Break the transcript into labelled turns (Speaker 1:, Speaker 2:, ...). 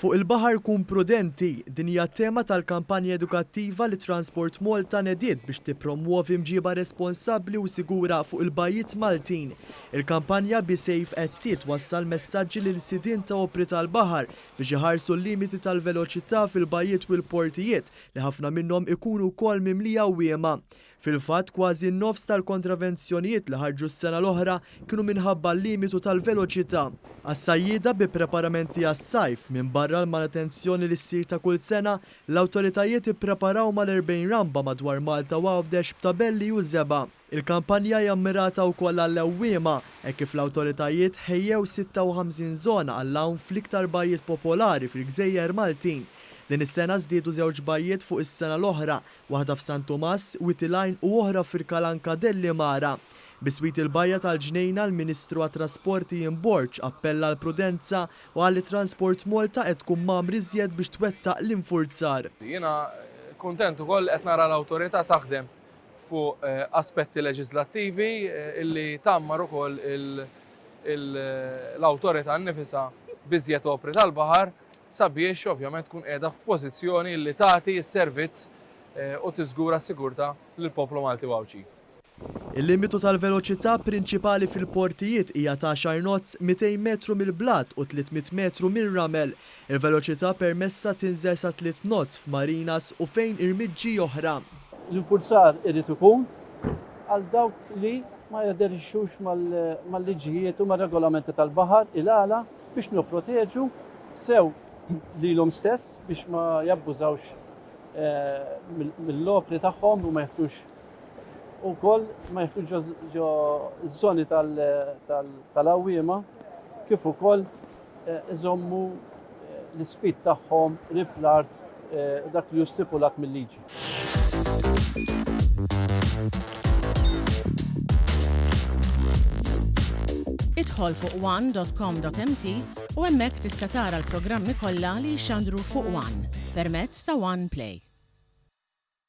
Speaker 1: Fuq il-baħar kun prudenti, din hija t-tema tal-kampanja edukattiva li Transport Malta tnediet biex tippromuovi mġiba responsabbli u sigura fuq il-bajjiet Maltin. Il-kampanja Be Safe qed wassal messaġġi lill-sidien ta' opri tal-baħar biex iħarsu l-limiti tal-veloċità fil-bajjiet u l-portijiet li ħafna minnhom ikunu wkoll mimlija għawwiema. Fil-fatt kważi n-nofs tal-kontravenzjonijiet li ħarġu s-sena l-oħra kienu minħabba l-limitu tal-veloċità. Għas-sajjieda bi preparamenti għas-Sajf minn barra l-manutenzjoni li ssir ta' kull sena, l-awtoritajiet ippreparaw mal-erbgħin ramba madwar Malta u Għawdex b'tabelli u żeba'. Il-kampanja hija mmirata wkoll għall-għawwiema hekk kif l-awtoritajiet ħejjew 56 żona għall-hawn fl-iktar bajjiet popolari fil-Gżejjer Maltin. Din is-sena żdiedu żewġ bajjiet fuq is-sena l-oħra, waħda f'San Tomas, Witilajn u oħra fil-Kalanka Dellimara. Biswit il-bajja tal-ġnejna l-Ministru għat-Trasporti BORG appella l-Prudenza u għalli Transport Malta qed tkun mamri żjed biex twettaq l-infurzar.
Speaker 2: Jiena kuntent ukoll qed nara l-awtorità taħdem fuq aspetti leġislattivi illi tammar ukoll l-awtorità nnifisha biżjed opri tal-baħar sabiex ovvjament tkun qiegħda f'pożizzjoni li tagħti s-servizz u tiżgura s-sigurtà lill-poplu Malti wawċi.
Speaker 1: Il-limitu tal-veloċità prinċipali fil-portijiet hija ta' 10 knots 200 metru mill-blat u 300 metru mill-ramel. Il-veloċità permessa tinżel sa 3 knots f'marinas u fejn irmiġġi oħra.
Speaker 3: L-infurzar irid ikun għal dawk li ma jaderixxux mal-liġijiet u mar-regolamenti tal-baħar il-għala biex nipproteġu sew lilhom stess biex ma jabbużawx mill-opri tagħhom u ma jeħtux ukoll ma jeħtux ġo żoni tal-għawwiema kif ukoll iżommu l-ispit tagħhom ripl-art dak li stipulat mill-liġi.
Speaker 4: Idħol fuq one.com.mt u hemmhekk tista' tara l-programmi kollha li jxandru fuq One permezz ta' One Play.